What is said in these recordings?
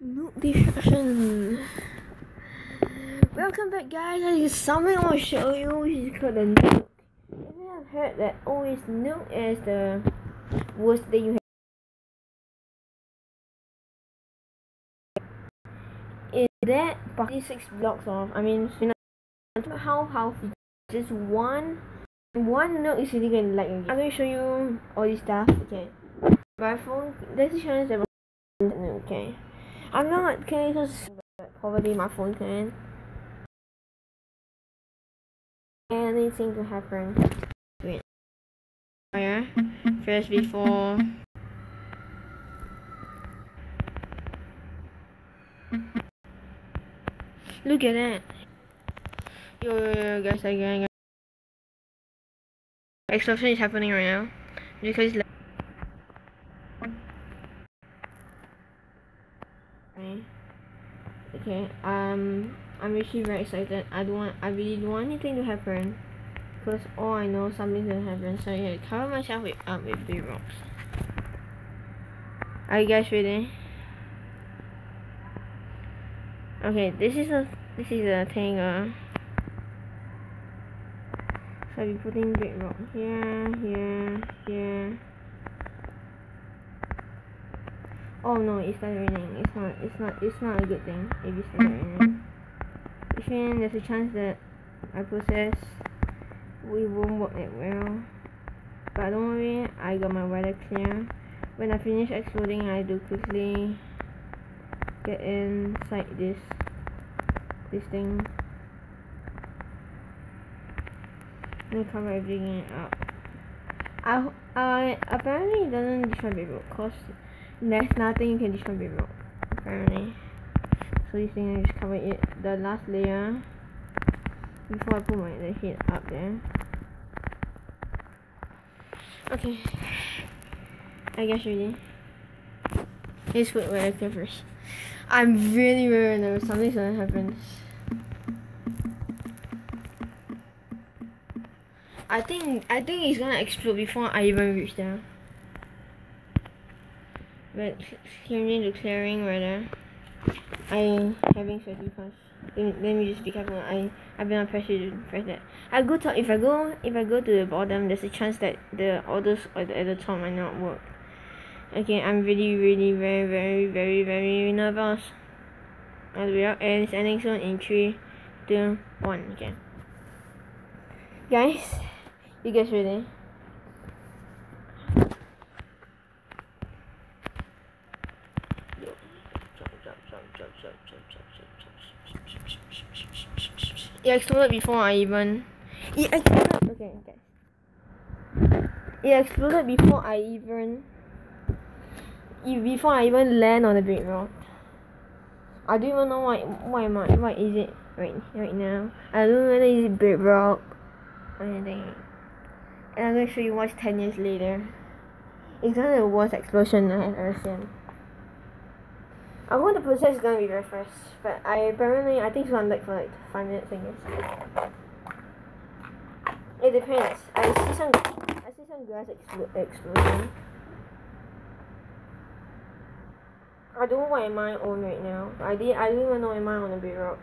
Nuke Destruction. Welcome back, guys. There's something I want to show you, which is called the Nuke. If you have heard that always Nuke is the worst thing you have, is that 46 blocks off. I mean, you know how just one Nuke is really gonna like again. I'm gonna show you all this stuff. Okay, my phone. There's a chance that okay. I'm not okay because probably my phone can. Anything to happen. Wait. Fire. First before. Look at that. Yo guys, again. Explosion is happening right now. Because okay, I'm actually very excited. I really don't want anything to happen, because all I know something's gonna happen. So yeah, cover myself with big rocks. Are you guys ready? Okay, this is a thing. So I'll be putting big rock here. Oh no, it started raining. It's not a good thing if it started raining. Which means there's a chance that my process won't work that well. But don't worry, I got my weather clear. When I finish exploding, I do quickly get inside this thing. And cover everything up. I apparently it doesn't destroy big rock, cause there's nothing you can destroy big rock apparently. So this thing I just cover it, the last layer, before I put the head up there. Okay, I guess ready. Let's put where I can first. I'm really nervous. Something's gonna happen. I think it's gonna explode before I even reach there. But changing to clearing rather. I'm having sweaty palms. Let me just be careful. I've been on pressure to press that. If I go to the bottom, there's a chance that the others at the top might not work. Okay, I'm really very nervous. As we are, and it's ending soon in 3, 2, 1. Okay, guys, you guys ready? It exploded before I even. It exploded before I even land on the big rock. I don't even know what is it right now. I don't know whether it's big rock or anything. And I'm gonna show you what's 10 years later. It's kind of the worst explosion I have ever seen. I want the process is gonna be very fast, but I think it's gonna like for like 5 minutes, I guess. It depends. I see some grass exploding. I don't know what am I on right now. I don't even know am I on a big rock.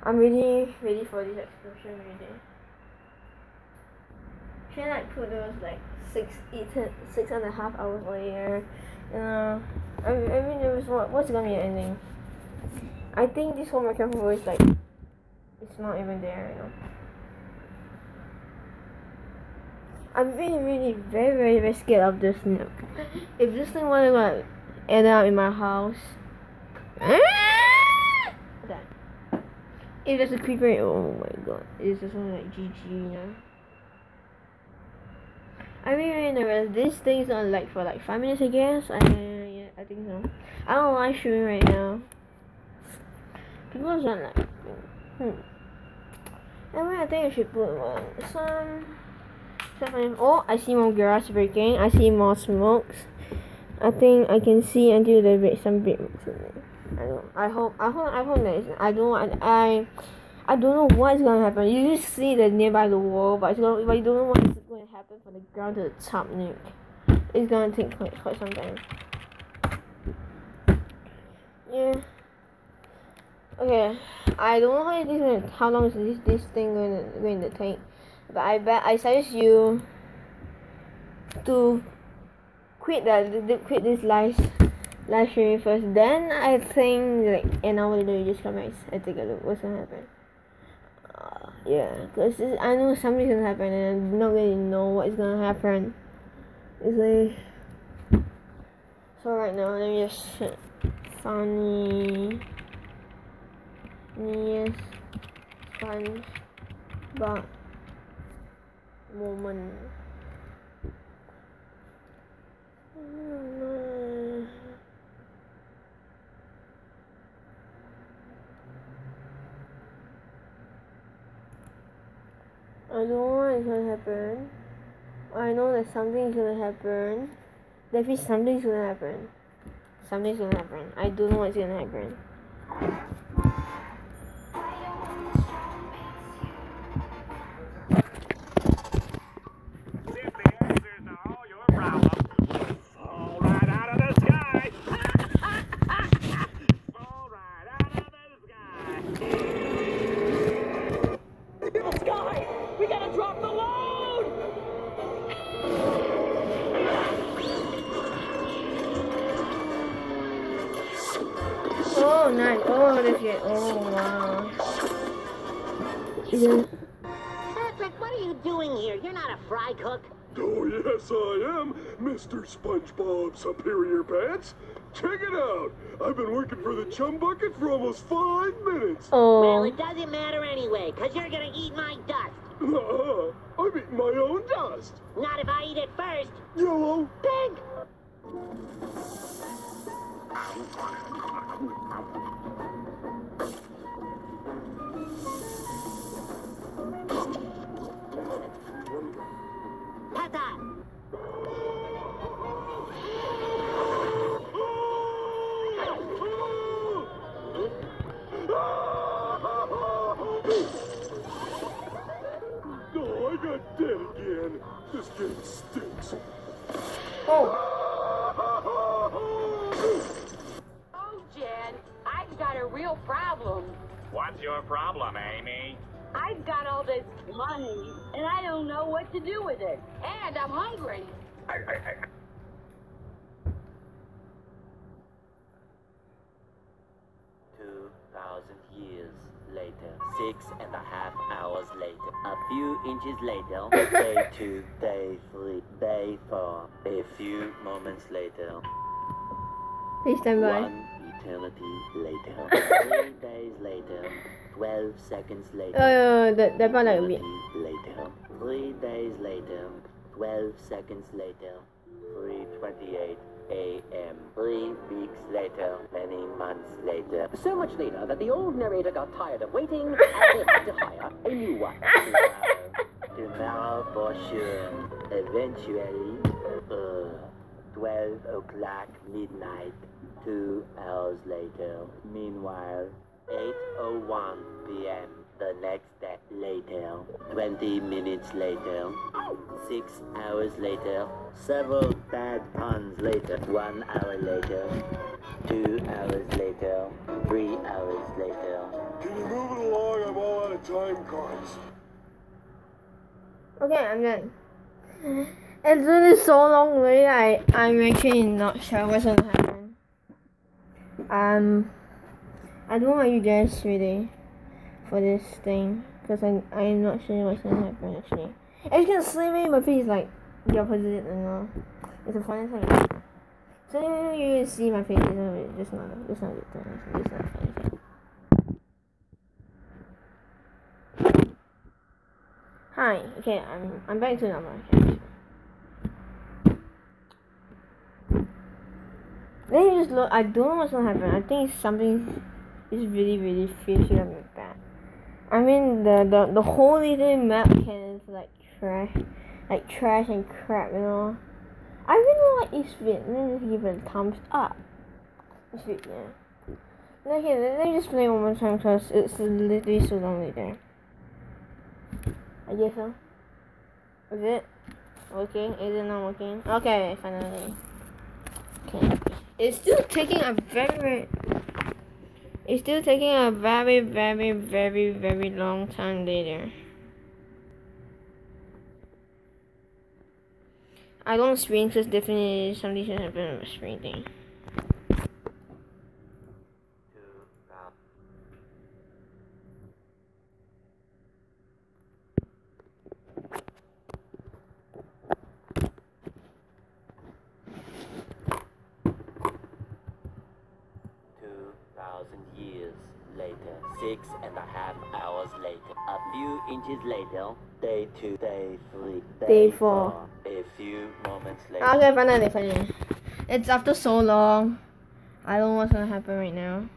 I'm really ready for this explosion really. Should I like put those like 6.5 hours later? I mean there was what's gonna be the ending? I think this whole microphone is like it's not even there, you know. I'm really very scared of this Nuke. If this thing wanna like end up in my house, if there's a creeper, oh my god, it's just something like GG, you know. I'm really nervous. This thing's on like for like 5 minutes, I guess. Yeah, I think so. I don't know why I'm shooting right now. People are like, Anyway, I think I should put some. Oh, I see more grass breaking. I see more smokes. I think I can see until there's some big smokes in there. I hope that is. I don't know what's gonna happen. You just see the nearby the wall, but you don't know what's going to happen from the ground to the top Nuke. It's gonna take quite some time. Yeah. Okay. I don't know how long is this thing going to take, but I bet I suggest you to quit this live streaming first. Then I think like an hour later you just come back and take a look what's gonna happen. Yeah, because I know something's gonna happen and I don't really know what's gonna happen. It's like, so right now let me just funny SpongeBob moment. I don't know what's gonna happen. I know that something's gonna happen. Definitely something's gonna happen. Something's gonna happen. I don't know what's gonna happen. Oh, nice. Oh, this shit. Oh, wow. Yeah. Patrick, what are you doing here? You're not a fry cook. Oh, yes, I am, Mr. SpongeBob Superior Pants. Check it out. I've been working for the chum bucket for almost 5 minutes. Oh. Well, it doesn't matter anyway, because you're going to eat my dust. I'm eating my own dust. Not if I eat it first. Yellow. Pig! Pata! Oh, I got dead again. This game stinks. Oh. Oh, Jen, I've got a real problem. What's your problem, Amy? I've got all this money, and I don't know what to do with it. And I'm hungry. 2,000 years later, 6.5 hours later, a few inches later, day 2, day 3, day 4, a few moments later, Please stand by. 1 eternity later, 3 days later, 12 seconds later, That part like eternity later, 3 days later, 12 seconds later, 3:28 a.m. 3 weeks later, many months later. So much later that the old narrator got tired of waiting and they had to hire a new one. Tomorrow for sure. Eventually, 12 o'clock midnight, 2 hours later. Meanwhile, 8:01 p.m. the next day later. 20 minutes later. 6 hours later. Several bad puns later. 1 hour later. 2 hours later. 3 hours later. Can you move it along? I'm all out of time cards. Okay, I'm done. It's really so long already. I'm actually not sure what's gonna happen. I don't want you guys really for this thing because I'm not sure what's gonna happen actually. As you can see me, my face is like the opposite and all. It's a funny thing. So you see my face, it's not a good thing. It's not funny thing. Hi. Okay, I'm back to normal. Okay. Then you just look. I don't know what's gonna happen. I think something is really fiercely gonna be bad. I mean the whole little map can like trash and crap, you know. I really like this bit. Let me just give it a thumbs up. This bit, yeah. Okay, let me just play one more time because it's literally so long later. I guess so. Is it working? Is it not working? Okay, finally. Okay. It's still taking a very It's still taking a very, very, very, very long time later. I don't screen because definitely something should happen with the screen thing. Years later, 6.5 hours later, a few inches later, day 2, day 3, Day 4. A few moments later. Okay, finally. It's after so long. I don't know what's gonna happen right now.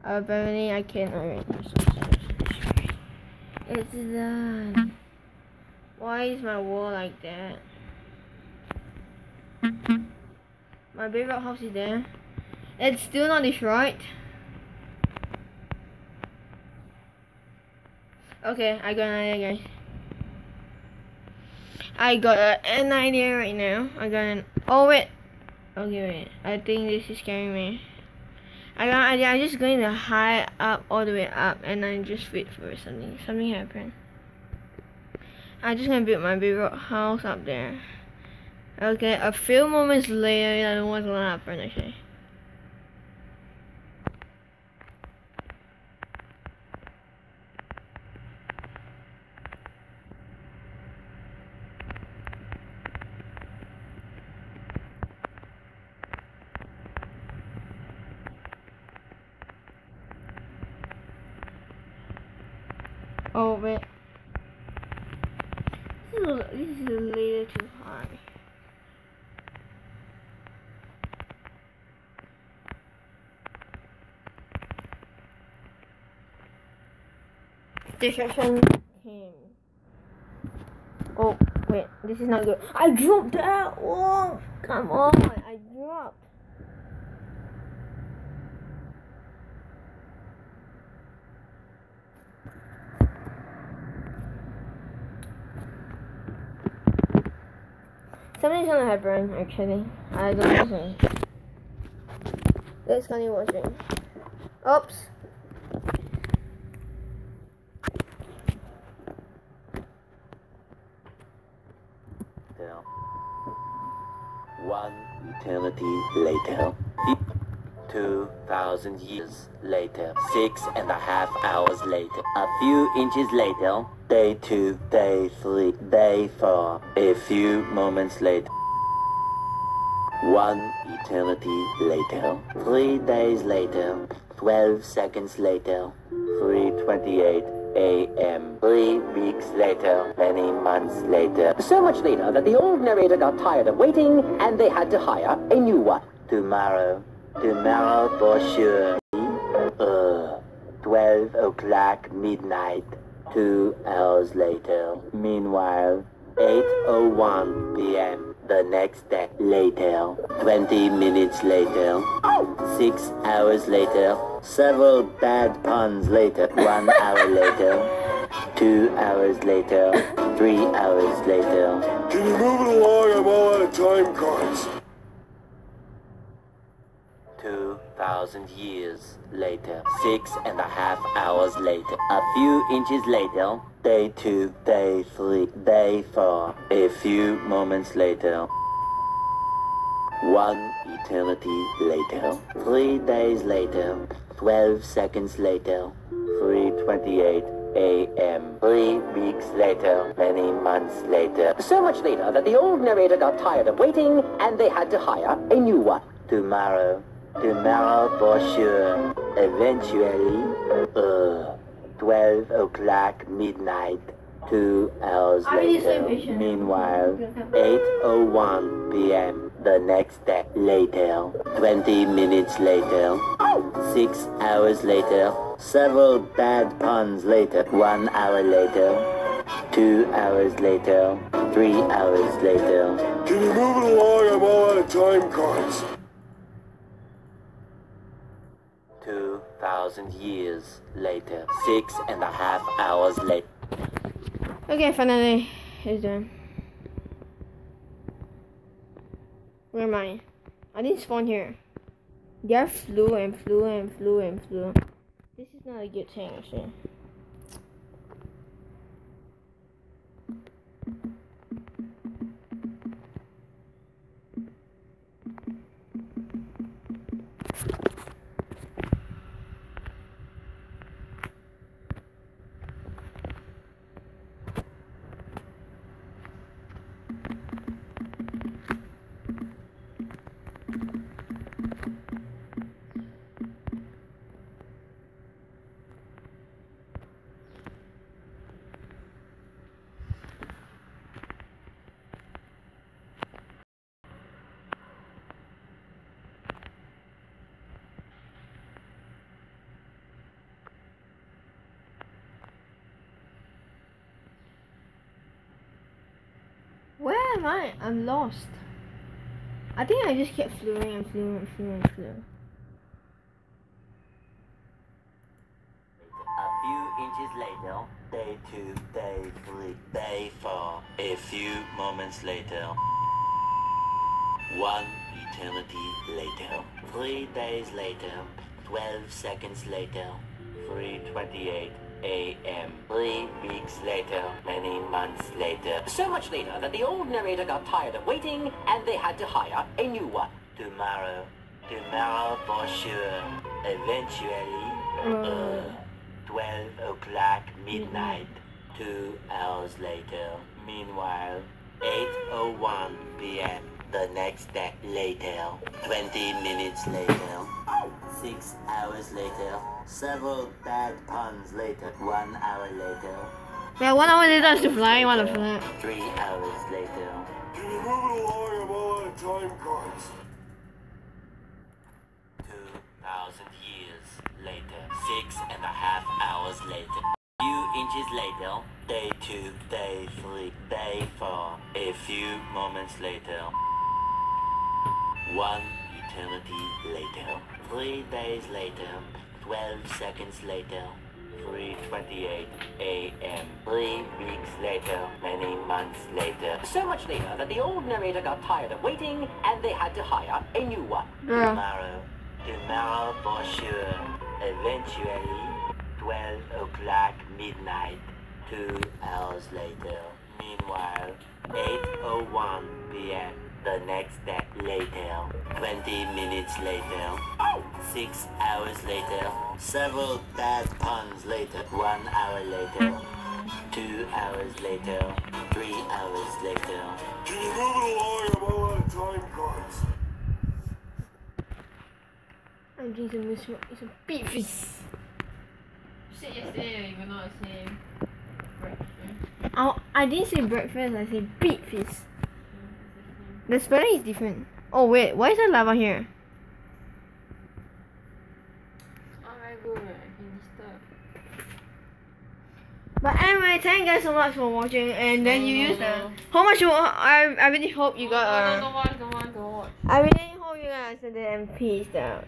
Apparently, I can't. Alright, it's done. Why is my wall like that? My baby house is there. It's still not destroyed. Okay, I got an idea, guys. I got an idea right now. Oh wait. Okay, wait. I think this is scaring me. I got an idea. I'm just going to high up, all the way up, and then just wait for something happen. I'm just gonna build my big rock house up there. Okay, a few moments later, I don't know what's gonna happen actually. Oh wait. This is a little too high. Destruction came. Oh wait, this is not good. I dropped that. Oh, come on! I dropped. Something's gonna happen, actually. I don't know. Let's continue watching. Oops. One eternity later. 2,000 years later. 6.5 hours later. A few inches later. Day 2, day 3, day 4. A few moments later. One eternity later. 3 days later. 12 seconds later. 3:28 a.m. 3 weeks later. Many months later. So much later that the old narrator got tired of waiting and they had to hire a new one. Tomorrow for sure. 12 o'clock midnight. 2 hours later. Meanwhile, 8:01 p.m. the next day. Later. 20 minutes later. 6 hours later. Several bad puns later. 1 hour later. 2 hours later. 3 hours later. Can you move it along? I'm all out of time cards. 2,000 years later. 6.5 hours later. A few inches later. Day 2, day 3, day 4. A few moments later. One eternity later. 3 days later. 12 seconds later. 3:28 a.m. 3 weeks later. Many months later. So much later that the old narrator got tired of waiting and they had to hire a new one. Tomorrow for sure. Eventually, 12 o'clock midnight. 2 hours later. Meanwhile, 8:01 p.m. the next day. Later. 20 minutes later. 6 hours later. Several bad puns later. 1 hour later. 2 hours later. 3 hours later. Can you move it along? I'm all out of time cards. 2,000 years later. 6.5 hours later. Okay, finally, it's done. Where am I? I didn't spawn here. They flew and flew and flew and flew. This is not a good thing, actually. Where am I? I'm lost. I think I just kept flew. A few inches later, day 2, day 3, day 4. A few moments later. 1 eternity later. 3 days later. 12 seconds later. 3:28 a.m. 3 weeks later. Many months later. So much later that the old narrator got tired of waiting and they had to hire a new one. Tomorrow. Tomorrow for sure. Eventually. 12 o'clock midnight. 2 hours later. Meanwhile, 8:01 p.m. The next day later. 20 minutes later. 6 hours later. Several bad puns later. 1 hour later. Yeah, 1 hour later I should fly. What the fuck? 3 hours later. Can you move it along? I'm all out of time cards. 2,000 years later. 6.5 hours later. Few inches later. Day 2, day 3, day 4. A few moments later. 1 eternity later. 3 days later. 12 seconds later. 3:28 a.m. 3 weeks later. Many months later. So much later that the old narrator got tired of waiting and they had to hire a new one. Girl. Tomorrow for sure. Eventually. 12 o'clock midnight. 2 hours later. Meanwhile, 8:01 p.m. The next day later. 20 minutes later. 6 hours later. Several bad puns later. 1 hour later. 2 hours later. 3 hours later. Can you move it along? I'm all out of time cards. I'm drinking this one. It's a beef fish. Shit, yesterday you were not saying breakfast. Oh, I didn't say breakfast. I said beef fish. The spelling is different. Oh wait, why is there lava here? Alright, good. I can disturb. But anyway, thank you guys so much for watching. And then you use the. How much you? I really hope you got. Don't watch. I really hope you guys did and peace out.